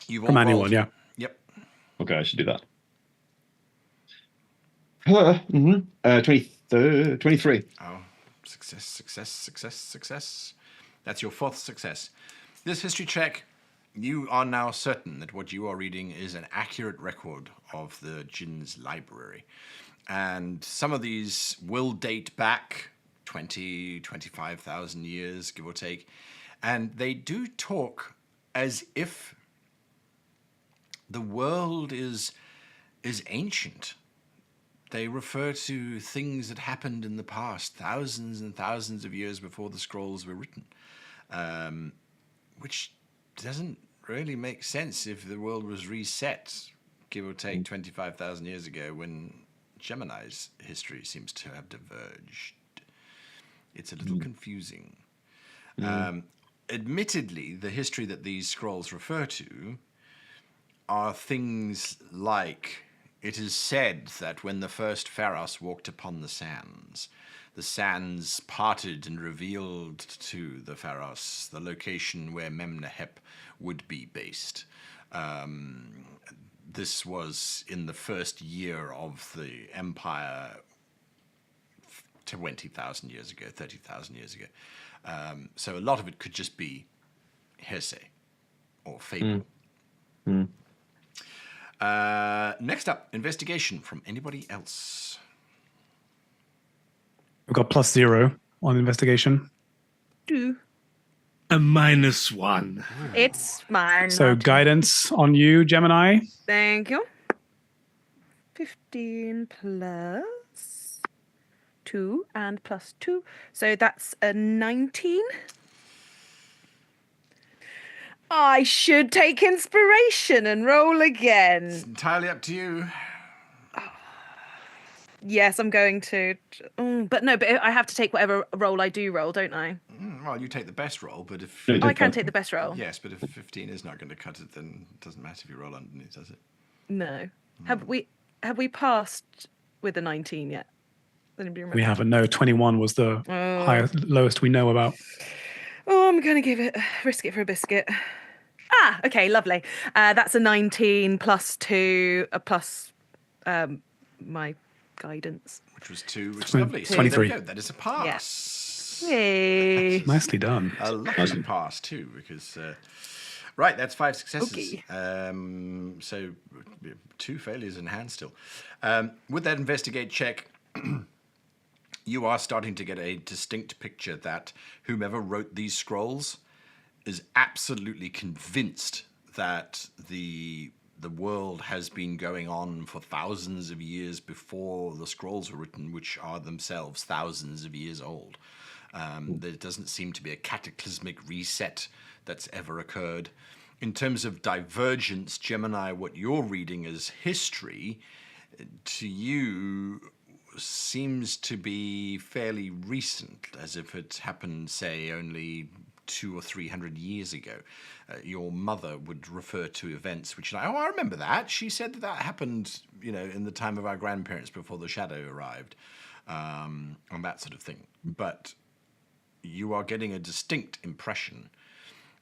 You've From all anyone, rolled. yeah. Yep. Okay, I should do that. 23. Oh, success. That's your 4th success. This history check, you are now certain that what you are reading is an accurate record of the Jinn's library. And some of these will date back 25,000 years, give or take. And they do talk as if the world is ancient. They refer to things that happened in the past, thousands and thousands of years before the scrolls were written, which doesn't really make sense if the world was reset, give or take 25,000 years ago, when Gemini's history seems to have diverged. It's a little confusing. Admittedly, the history that these scrolls refer to are things like, it is said that when the first Pharaohs walked upon the sands parted and revealed to the Pharaohs the location where Memnehep would be based. This was in the first year of the empire 20,000 years ago, 30,000 years ago. So a lot of it could just be hearsay or fable. Next up, investigation from anybody else. We've got +0 on investigation. Do. A -1. It's mine. So guidance on you, Gemini. Thank you. 15 plus 2 and plus 2. So that's a 19. I should take inspiration and roll again. It's entirely up to you. Yes, I'm going to. But I have to take whatever roll I do roll, don't I? Well, you take the best roll, but if... No, you Oh, I take can that. take the best roll. Yes, but if 15 is not going to cut it, then it doesn't matter if you roll underneath, does it? No. Have we passed with a 19 yet? Anybody remember? We haven't. No, 21 was the lowest we know about. Oh, I'm going to risk it for a biscuit. Ah, okay, lovely. That's a 19 plus 2 plus my guidance. Which was 2, which is lovely. So 23. there you go. That is a pass. Yay. Nicely done. A lucky pass too, because right, that's 5 successes. Okay. So 2 failures in hand still. With that investigate check, you are starting to get a distinct picture that whomever wrote these scrolls is absolutely convinced that the world has been going on for thousands of years before the scrolls were written, which are themselves thousands of years old. There doesn't seem to be a cataclysmic reset that's ever occurred. In terms of divergence, Gemini, what you're reading as history, to you seems to be fairly recent, as if it happened, say, only 200 or 300 years ago. Your mother would refer to events which, I remember that. She said that happened, in the time of our grandparents before the shadow arrived, and that sort of thing. But you are getting a distinct impression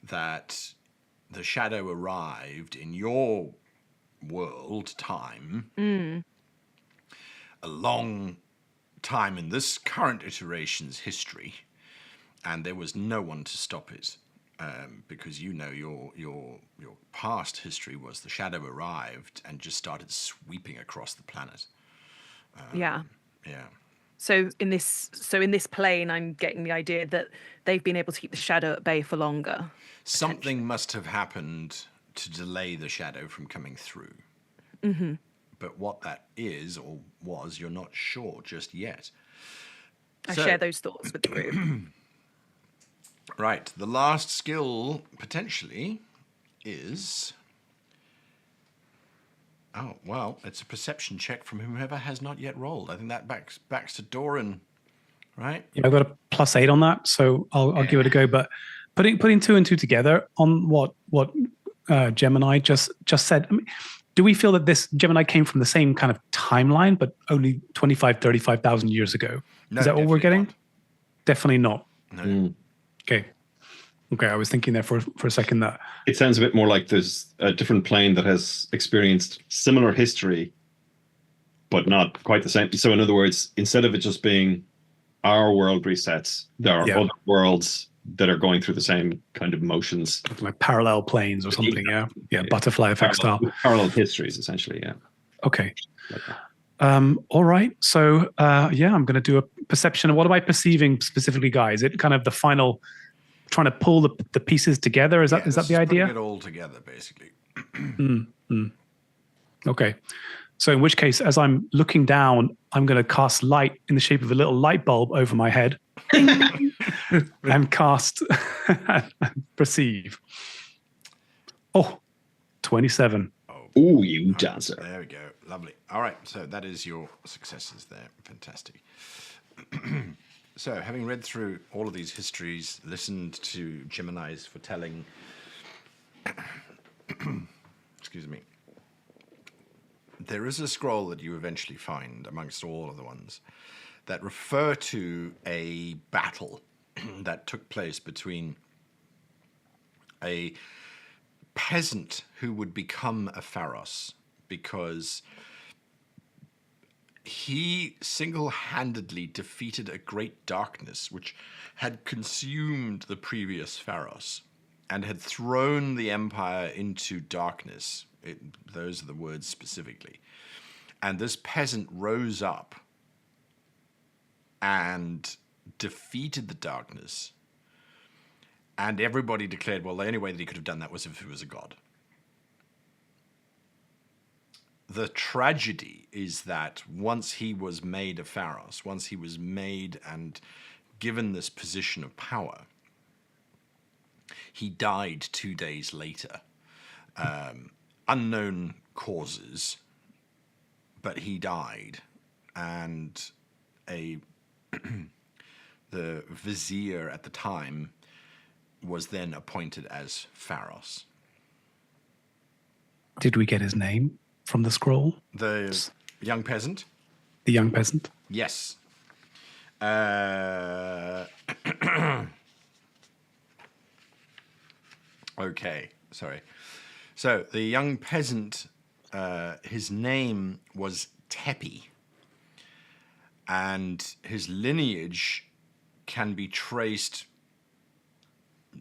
that the shadow arrived in your world time a long time in this current iteration's history, and there was no one to stop it, because your past history was the shadow arrived and just started sweeping across the planet. Yeah. Yeah. So in this plane, I'm getting the idea that they've been able to keep the shadow at bay for longer. Something must have happened to delay the shadow from coming through. But what that is or was, you're not sure just yet. I So- share those thoughts with the group. Right. The last skill, potentially, is... Oh, well, it's a perception check from whoever has not yet rolled. I think that backs to Doran, right? Yeah, I've got a +8 on that, so I'll give it a go. But putting two and two together on what Gemini just said, I mean, do we feel that this Gemini came from the same kind of timeline, but only 35,000 years ago? No, Is that what we're definitely getting? not. Definitely not. No. Okay, I was thinking there for a second that It sounds a bit more like there's a different plane that has experienced similar history, but not quite the same. So in other words, instead of it just being our world resets, there are other worlds that are going through the same kind of motions. like parallel planes or something. Yeah, butterfly effect style. Parallel histories, essentially, yeah. Okay. Like that. All right. So I'm going to do a perception. What am I perceiving specifically, guys? Is it kind of the final, trying to pull the pieces together? Is that This the is idea? putting it all together, basically. Okay. So in which case, as I'm looking down, I'm going to cast light in the shape of a little light bulb over my head and cast perceive. Oh, 27. Ooh, you dancer. There we go. Lovely. All right. So that is your successes there. Fantastic. So, having read through all of these histories, listened to Gemini's foretelling, excuse me, there is a scroll that you eventually find amongst all of the ones that refer to a battle that took place between a peasant who would become a Pharos because he single-handedly defeated a great darkness which had consumed the previous Pharos and had thrown the empire into darkness. Those are the words specifically. And this peasant rose up and defeated the darkness. And everybody declared, well, the only way that he could have done that was if he was a god. The tragedy is that once he was made a Pharos, once he was made and given this position of power, he died 2 days later. Unknown causes, but he died. And the vizier at the time was then appointed as Pharos. Did we get his name from the scroll? The young peasant? The young peasant? Yes. Okay, sorry. So the young peasant, his name was Tepi, and his lineage can be traced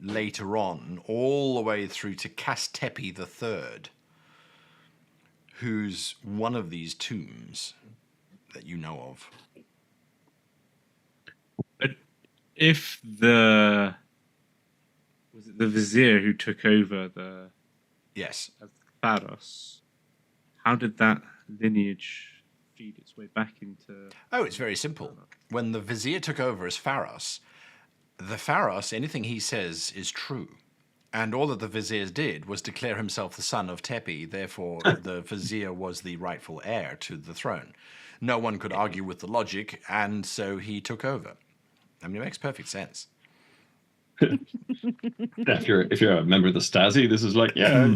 later on all the way through to Castepi III, who's one of these tombs that you know of. But if was it the vizier who took over the Yes. Pharos, how did that lineage feed its way back into? Oh, it's very simple. When the vizier took over as Pharos, the Pharos, anything he says is true. And all that the vizier did was declare himself the son of Tepi, therefore the vizier was the rightful heir to the throne. No one could argue with the logic, and so he took over. I mean, it makes perfect sense. If you're a member of the Stasi, this is like, yeah.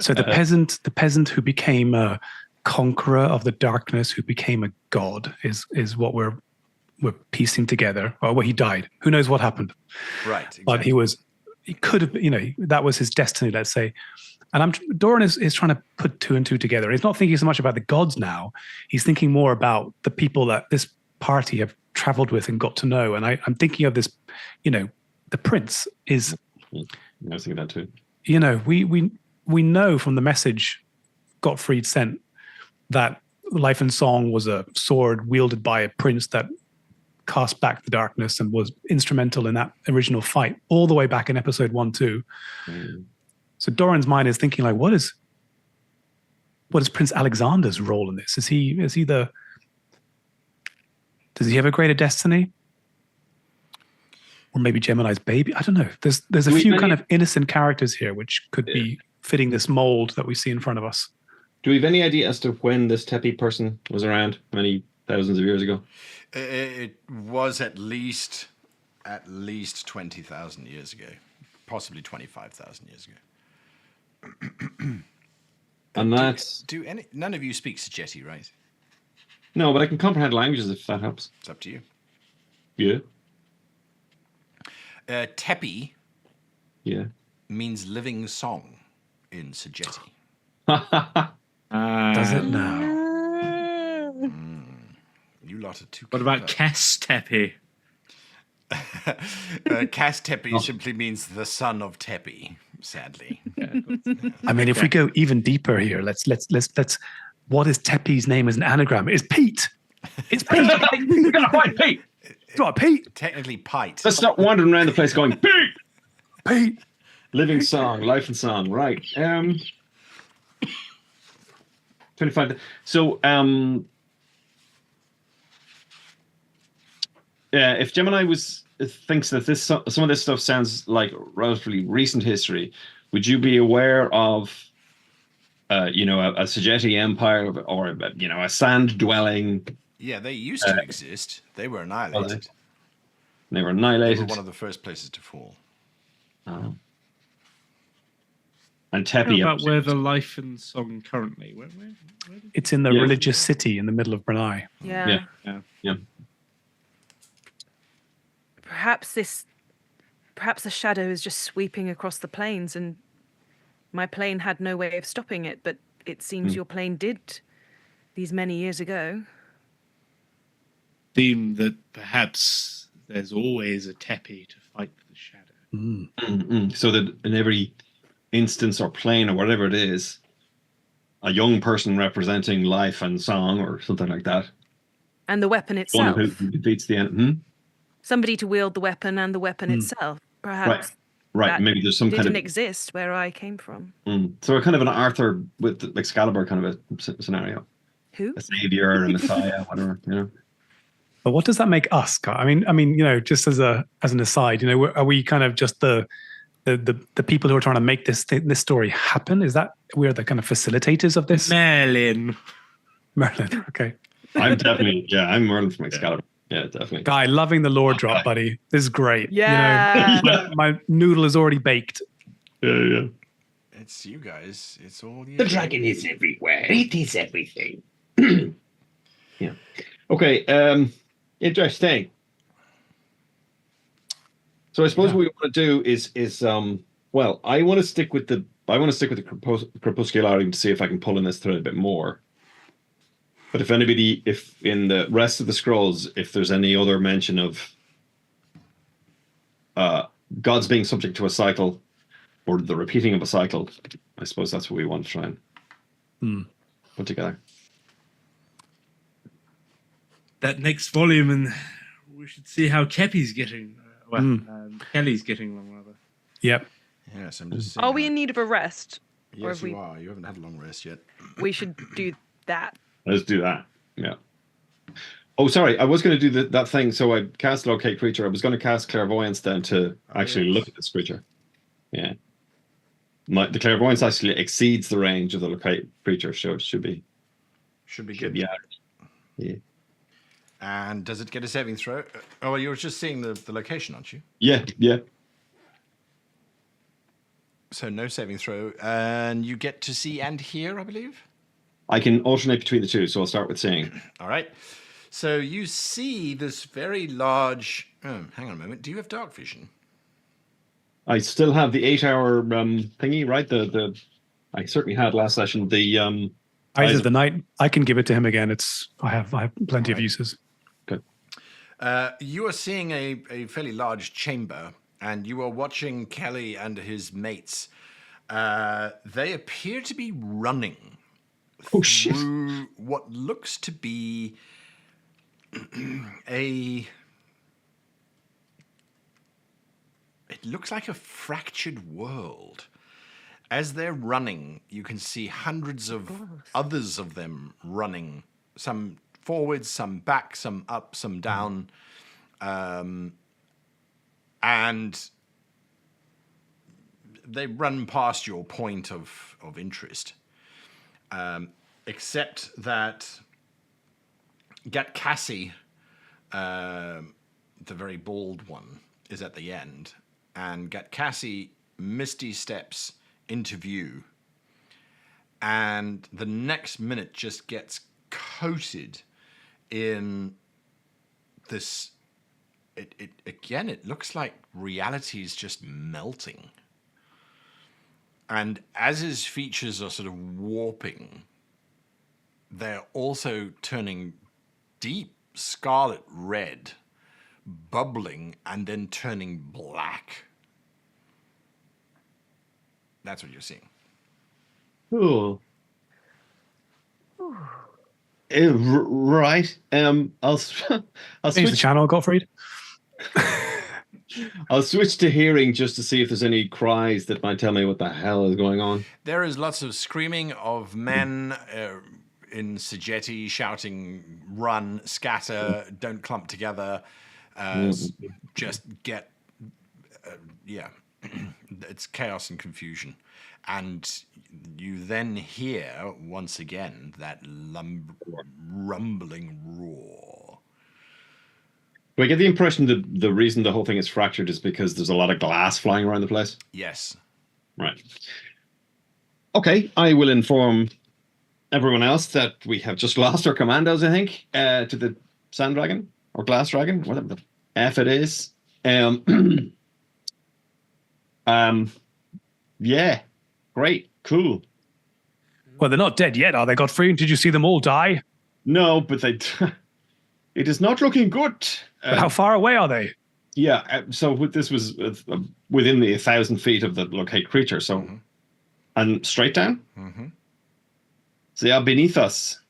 So the peasant who became a conqueror of the darkness, who became a god, is what we're piecing together. Well, he died. Who knows what happened? Right. Exactly. But he could have, that was his destiny, let's say. And Doran is trying to put two and two together. He's not thinking so much about the gods now. He's thinking more about the people that this party have traveled with and got to know. And I'm thinking of this, the prince is. I was thinking that too. We know from the message Gottfried sent that Life and Song was a sword wielded by a prince that cast back the darkness and was instrumental in that original fight all the way back in episode 1-2. So Doran's mind is thinking like, what is Prince Alexander's role in this? Does he have a greater destiny? Or maybe Gemini's baby? I don't know. There's a few kind of innocent characters here which could be fitting this mold that we see in front of us. Do we have any idea as to when this Tepi person was around? Many thousands of years ago? It was at least 20,000 years ago, possibly 25,000 years ago. And that's... None of you speak Sajeti, right? No, but I can comprehend languages if that helps. It's up to you. Yeah. Tepi Yeah. means living song in Sajeti. Does it now? You lot are too What about Castepi? Castepi simply means the son of Tepi, sadly. I mean, if we go even deeper here, let's. What is Tepi's name as an anagram? It's Pete. It's Pete. We gotta find Pete. Right, Pete. Technically, Pite. Let's stop wandering around the place going, Pete! Pete. Living song, life and song, right. 25. So, if Gemini thinks that some of this stuff sounds like relatively recent history, would you be aware of, a Sajeti empire or a sand-dwelling? Yeah, they used to exist. They were annihilated. They were They annihilated. were one of the first places to fall. Oh. And How Tepi. about where the Life and Song currently? Where It's in the Yeah. religious city in the middle of Brunei. Yeah. Yeah. Perhaps the shadow is just sweeping across the plains, and my plane had no way of stopping it, but it seems your plane did these many years ago. Theme that perhaps there's always a Tepi to fight the shadow. So that in every instance or plane or whatever it is, a young person representing life and song or something like that. And the weapon One itself. who defeats the end. Somebody to wield the weapon and the weapon itself. Perhaps Right. that Maybe there's some didn't kind of exist where I came from. So a kind of an Arthur with Excalibur kind of a scenario. Who? A savior, a messiah, whatever. But what does that make us? I mean, just as an aside, are we kind of just the people who are trying to make this story happen? Is that we're the kind of facilitators of this? Merlin. Merlin. Okay. I'm Merlin from Excalibur. Yeah, definitely. Guy, loving the lore drop, buddy. This is great. Yeah. My noodle is already baked. Yeah. It's you guys. It's all you. The dragon is everywhere. It is everything. Yeah. Okay. Interesting. So I suppose what we want to do is I want to stick with the crepuscularium to see if I can pull in this thread a bit more. But if in the rest of the scrolls, if there's any other mention of gods being subject to a cycle or the repeating of a cycle, I suppose that's what we want to try and put together. That next volume, and we should see how Kepi's getting. Kelly's getting along, rather. Yep. Yes, I'm just. Are we in need of a rest? Or Yes, have you are. You haven't had a long rest yet. we should do that. Let's do that. Yeah. Oh, sorry. I was going to do that thing. So I cast Locate Creature. I was going to cast Clairvoyance then to actually look at this creature. Yeah. The Clairvoyance actually exceeds the range of the Locate Creature, so it should be good. Yeah. And does it get a saving throw? Oh, you were just seeing the location, aren't you? Yeah. So no saving throw, and you get to see and hear, I believe. I can alternate between the two, so I'll start with seeing. All right. So you see this very large. Oh, hang on a moment. Do you have dark vision? I still have the 8-hour thingy, right? I certainly had last session. The Eyes of the Night. I can give it to him again. I have plenty of uses. Good. You are seeing a fairly large chamber, and you are watching Kelly and his mates. They appear to be running Oh, shit. through what looks to be it looks like a fractured world. As they're running, you can see hundreds of others of them running, some forwards, some back, some up, some down. And they run past your point of interest. Except that Gatkassi, the very bald one, is at the end. And Gatkassi misty steps into view. And the next minute just gets coated in this. It looks like reality is just melting. And as his features are sort of warping, they're also turning deep scarlet red, bubbling, and then turning black. That's what you're seeing. Cool. Right. I'll Change the switch. channel, Gottfried. I'll switch to hearing just to see if there's any cries that might tell me what the hell is going on. There is lots of screaming of men in Sagetti shouting, run, scatter, don't clump together, just get, it's chaos and confusion. And you then hear, once again, that rumbling roar. Do I get the impression that the reason the whole thing is fractured is because there's a lot of glass flying around the place? Yes. Right. Okay, I will inform everyone else that we have just lost our commandos, I think, to the Sand Dragon or Glass Dragon, whatever the F it is. Yeah, great, cool. Well, they're not dead yet, are they, Gottfried? Did you see them all die? No, but they. It is not looking good. But how far away are they? Yeah, so this was within the 1,000 feet of the locate creature, so and straight down. Mm-hmm. So they are beneath us.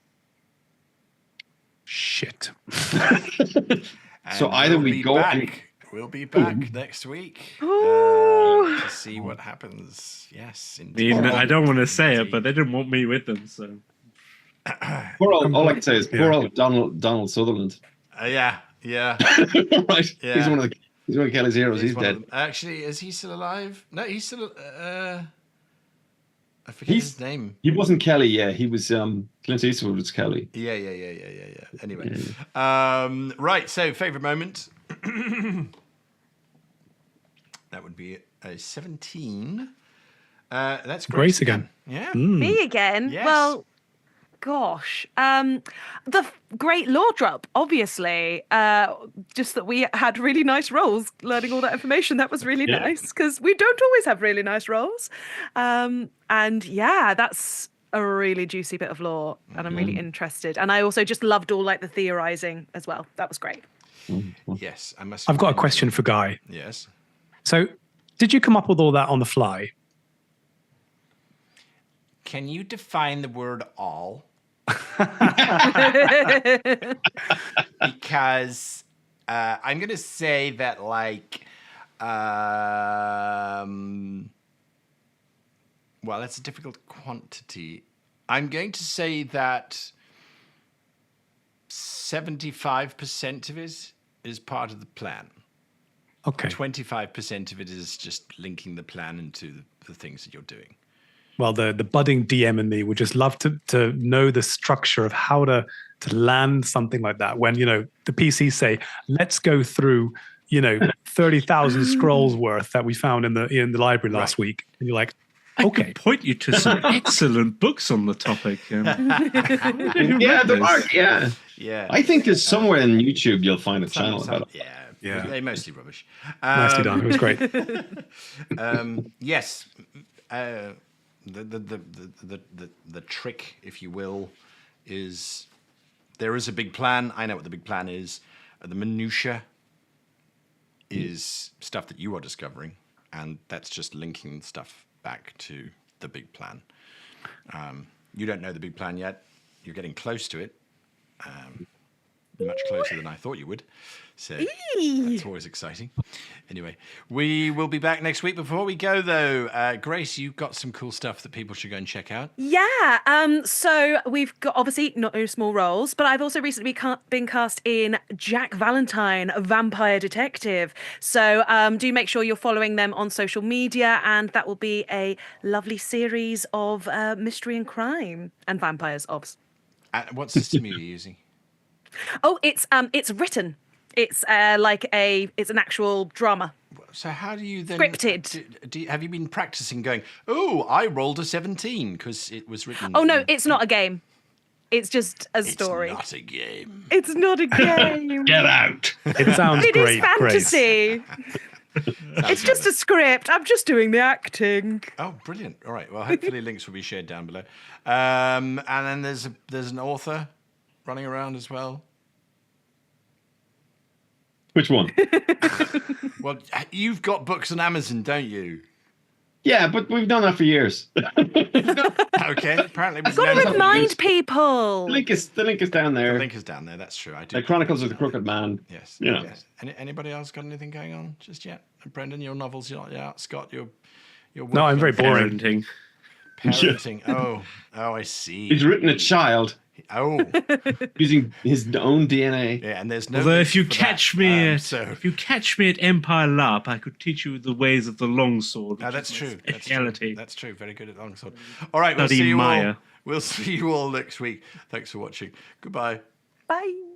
Shit. So either we go and we'll be back next week Ooh. to see what happens. Yes, I indeed. mean, I don't want to say it, but they didn't want me with them, so. poor old, all I can say is poor old Donald Sutherland. Yeah. Right. Yeah. He's one of Kelly's heroes. He's one of dead. them. Actually, is he still alive? No, he's still. I forget his name. He wasn't Kelly. Yeah, he was. Clint Eastwood was Kelly. Yeah. Anyway, right. So, favorite moment. That would be a 17. That's Grace again. Yeah. Me again? Yes. Well, gosh. The great law drop, obviously. Just that we had really nice rolls, learning all that information. That was really nice, because we don't always have really nice rolls. And yeah, that's a really juicy bit of lore, and I'm really interested. And I also just loved all like the theorizing as well. That was great. Yes, I must. I've got a question for Guy. Yes. So, did you come up with all that on the fly? Can you define the word all? Because I'm going to say that, like, well, that's a difficult quantity. I'm going to say that 75% of it is part of the plan. Okay. 25% of it is just linking the plan into the things that you're doing. Well, the budding DM and me would just love to know the structure of how to land something like that. When, the PCs say, let's go through, 30,000 scrolls worth that we found in the library last week. And you're like, I okay. could point you to some excellent books on the topic. Yeah, there are. Yeah. Yeah. I think there's somewhere in YouTube you'll find a channel about it. Yeah. They're mostly rubbish. Nicely done. It was great. Yes. The trick, if you will, is there is a big plan. I know what the big plan is. The minutia is stuff that you are discovering, and that's just linking stuff back to the big plan. You don't know the big plan yet. You're getting close to it. Much closer than I thought you would. So that's always exciting. Anyway, we will be back next week. Before we go, though, Grace, you've got some cool stuff that people should go and check out. Yeah. So we've got obviously not no small roles, but I've also recently been cast in Jack Valentine, a vampire detective. So do make sure you're following them on social media, and that will be a lovely series of mystery and crime and vampires, obs. What system are you using? Oh, it's written. It's it's an actual drama. So how do you then... Scripted. Have you been practicing going, oh, I rolled a 17 because it was written... Oh, no, it's not a game. It's just a story. It's not a game. It's not a game. Get out. It sounds It great, is fantasy. It's just a script. I'm just doing the acting. Oh, brilliant. All right. Well, hopefully links will be shared down below. And then there's an author running around as well. Which one? Well, you've got books on Amazon, don't you? Yeah, but we've done that for years. Okay, apparently I've got to remind people. The link is down there. The link is down there. That's true. I do. The Chronicles of the Crooked Man. Yes. Yeah. Yes. Anybody else got anything going on just yet? And Brendan, your novels, you're not out. Scott, you're No, I'm very boring. Parenting. Parenting. Oh, I see. He's written a child Oh, using his own DNA. yeah. And there's no. Although link if you for catch that. me So at Empire LARP, I could teach you the ways of the longsword. no, which that's is my true. That's true. speciality. That's true. Very good at longsword. All right, we'll Study see you all. Maya. We'll see you all next week. Thanks for watching. Goodbye. Bye.